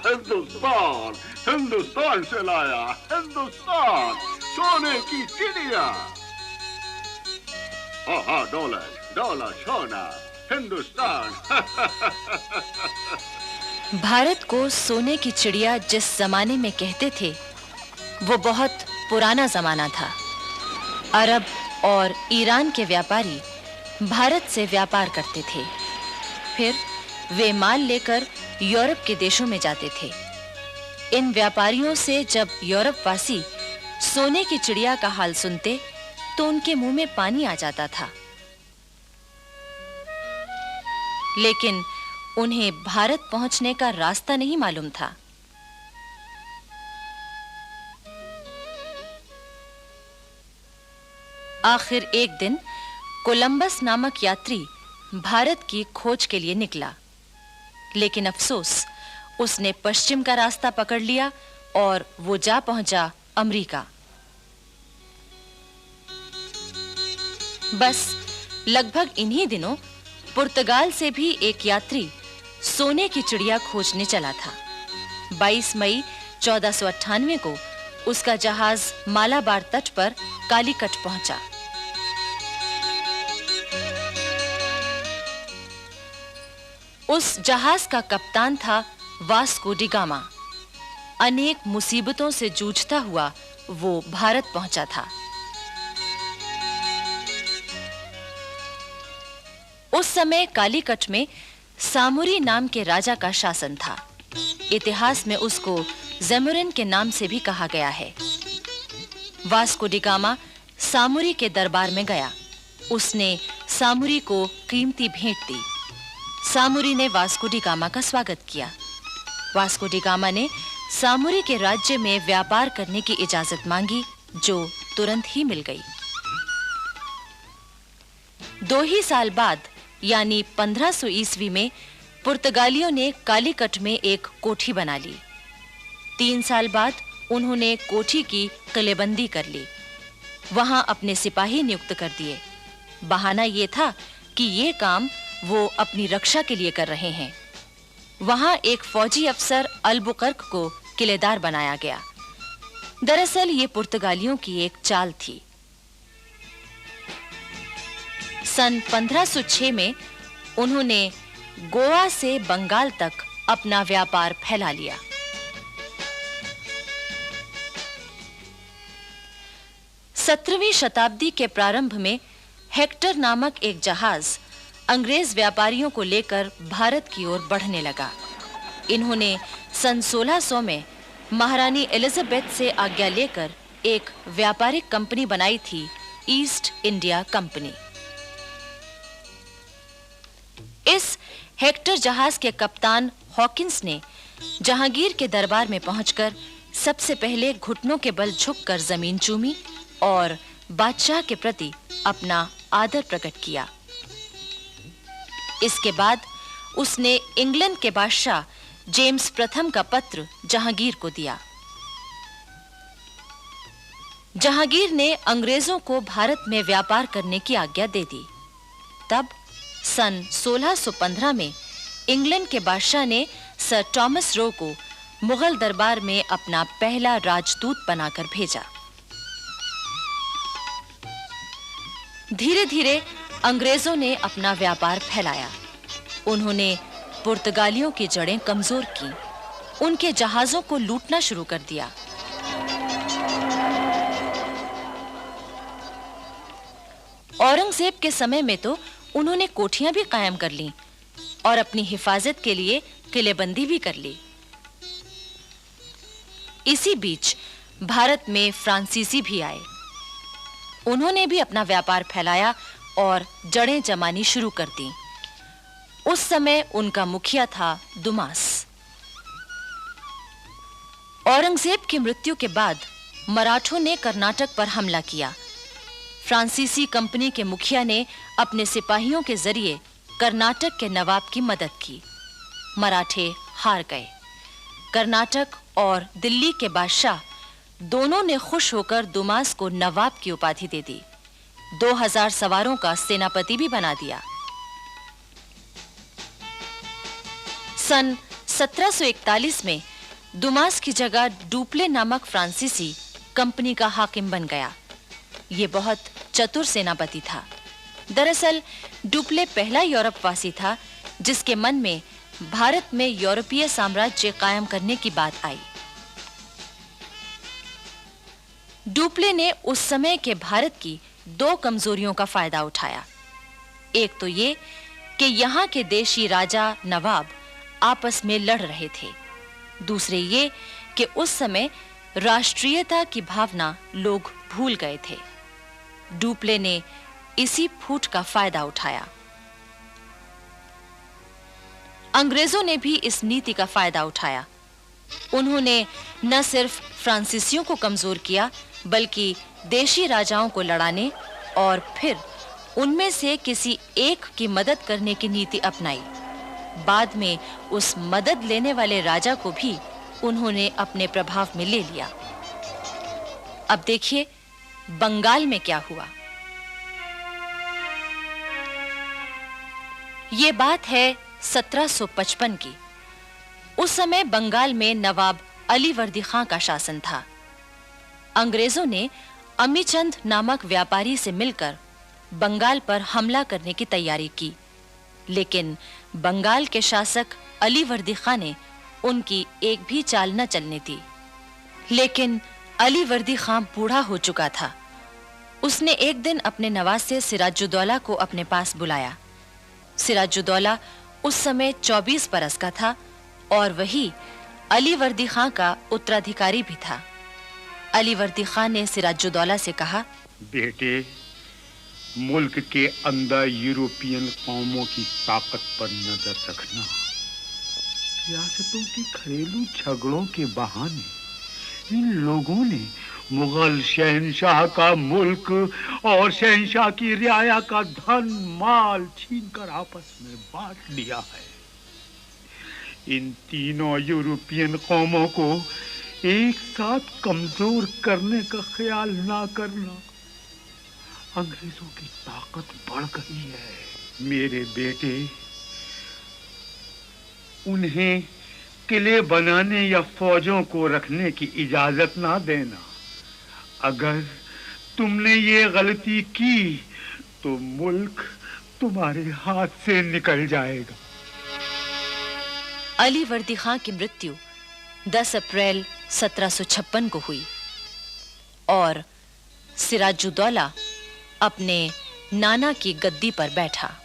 हिंदुस्तान, हिंदुस्तान से लाया, हिंदुस्तान, सोने की चिड़िया। हाँ, डॉलर, डॉलर, सोना, हिंदुस्तान। भारत को सोने की चिड़िया जिस जमाने में कहते थे, वो बहुत पुराना जमाना था। अरब और ईरान के व्यापारी भारत से व्यापार करते थे। फिर वे माल लेकर यूरोप के देशों में जाते थे। इन व्यापारियों से जब यूरोप वासी सोने की चिड़िया का हाल सुनते, तो उनके मुंह में पानी आ जाता था। लेकिन उन्हें भारत पहुंचने का रास्ता नहीं मालूम था। आखिर एक दिन कोलंबस नामक यात्री भारत की खोज के लिए निकला, लेकिन अफसोस, उसने पश्चिम का रास्ता पकड़ लिया और वो जा पहुंचा अमेरिका। बस लगभग इन्हीं दिनों पुर्तगाल से भी एक यात्री सोने की चिड़िया खोजने चला था। 22 मई 1498 को उसका जहाज मालाबार तट पर कालीकट पहुंचा। उस जहाज का कप्तान था वास्को डी गामा। अनेक मुसीबतों से जूझता हुआ वो भारत पहुंचा था। उस समय कालीकट में सामुरी नाम के राजा का शासन था। इतिहास में उसको ज़ेमुरिन के नाम से भी कहा गया है। वास्को डी गामा सामुरी के दरबार में गया। उसने सामुरी को कीमती भेंट दी। सामुरी ने वास्को डी गामा का स्वागत किया। वास्को डी गामा ने सामुरी के राज्य में व्यापार करने की इजाजत मांगी, जो तुरंत ही मिल गई। 2 ही साल बाद, यानी 1500 ईस्वी में, पुर्तगालियों ने कालीकट में एक कोठी बना ली। 3 साल बाद उन्होंने कोठी की किलेबंदी कर ली। वहां अपने सिपाही नियुक्त कर दिए। बहाना ये था कि ये काम वो अपनी रक्षा के लिए कर रहे हैं। वहां एक फौजी अफसर अल्बुकर्क को किलेदार बनाया गया। दरअसल ये पुर्तगालियों की एक चाल थी। सन 1506 में उन्होंने गोवा से बंगाल तक अपना व्यापार फैला लिया। सत्रहवीं शताब्दी के प्रारंभ में हेक्टर नामक एक जहाज अंग्रेज व्यापारियों को लेकर भारत की ओर बढ़ने लगा। इन्होंने सन 1600 में महारानी एलिजाबेथ से आज्ञा लेकर एक व्यापारिक कंपनी बनाई थी, ईस्ट इंडिया कंपनी। इस हेक्टर जहाज के कप्तान हॉकिंस ने जहांगीर के दरबार में पहुंचकर सबसे पहले घुटनों के बल झुककर जमीन चूमी और बादशाह के प्रति अपना आदर प्रकट किया। इसके बाद उसने इंग्लैंड के बादशाह जेम्स प्रथम का पत्र जहांगीर को दिया। जहांगीर ने अंग्रेजों को भारत में व्यापार करने की आज्ञा दे दी। तब सन 1615 में इंग्लैंड के बादशाह ने सर थॉमस रो को मुगल दरबार में अपना पहला राजदूत बनाकर भेजा। धीरे-धीरे अंग्रेजों ने अपना व्यापार फैलाया। उन्होंने पुर्तगालियों की जड़ें कमजोर की, उनके जहाजों को लूटना शुरू कर दिया। औरंगजेब के समय में तो उन्होंने कोठियां भी कायम कर लीं और अपनी हिफाजत के लिए किलेबंदी भी कर ली। इसी बीच भारत में फ्रांसीसी भी आए। उन्होंने भी अपना व्यापार फैलाया और जड़ें जमानी शुरू कर दी। उस समय उनका मुखिया था दुमास। औरंगजेब की मृत्यु के बाद मराठों ने कर्नाटक पर हमला किया। फ्रांसीसी कंपनी के मुखिया ने अपने सिपाहियों के जरिए कर्नाटक के नवाब की मदद की। मराठे हार गए। कर्नाटक और दिल्ली के बादशाह दोनों ने खुश होकर दुमास को नवाब की उपाधि दे दी। 2000 सवारों का सेनापति भी बना दिया। सन 1741 में दुमास की जगह डुप्ले नामक फ्रांसीसी कंपनी का हाकिम बन गया। ये बहुत चतुर सेनापति था। दरअसल डुप्ले पहला यूरोपवासी था जिसके मन में भारत में यूरोपीय साम्राज्य कायम करने की बात आई। डुप्ले ने उस समय के भारत की दो कमजोरियों का फायदा उठाया। एक तो ये कि यहाँ के देशी राजा नवाब आपस में लड़ रहे थे। दूसरे ये कि उस समय राष्ट्रीयता की भावना लोग भूल गए थे। डुप्ले ने इसी फूट का फायदा उठाया। अंग्रेजों ने भी इस नीति का फायदा उठाया। उन्होंने न सिर्फ फ्रांसीसियों को कमजोर किया बल्कि देशी राजाओं को लड़ाने और फिर उनमें से किसी एक की मदद करने की नीति अपनाई। बाद में उस मदद लेने वाले राजा को भी उन्होंने अपने प्रभाव में ले लिया। अब देखिए बंगाल में क्या हुआ। ये बात है 1755 की। उस समय बंगाल में नवाब अलीवर्दी खां का शासन था। अंग्रेजों ने अमीचंद नामक व्यापारी से मिलकर बंगाल पर हमला करने की तैयारी की, लेकिन बंगाल के शासक अलीवर्दी खां ने उनकी एक भी चाल न चलने दी। लेकिन अलीवर्दी खां बूढ़ा हो चुका था। उसने एक दिन अपने नवासे सिराजुद्दौला को अपने पास बुलाया। सिराजुद्दौला उस समय 24 बरस का था और वही अलीवर्दी खां का उत्तराधिकारी भी था। अलीवर्दी खां ने सिराजुद्दौला से कहा, बेटे, मुल्क के अंदर यूरोपियन कौमों की ताकत पर नजर रखना। रियासतों के घरेलू झगड़ों के बहाने इन लोगों ने मुगल शहंशाह का मुल्क और शहंशाह की रियाया का धन माल छीनकर आपस में बांट लिया है। इन तीनों यूरोपियन कौमों को एक साथ कमजोर करने का ख्याल ना करना। अंग्रेजों की ताकत बढ़ गई है। मेरे बेटे, उन्हें किले बनाने या फौजों को रखने की इजाजत ना देना। अगर तुमने ये गलती की तो मुल्क तुम्हारे हाथ से निकल जाएगा। अलीवर्दी खां की मृत्यु 10 अप्रैल 1756 को हुई और सिराजुद्दौला अपने नाना की गद्दी पर बैठा।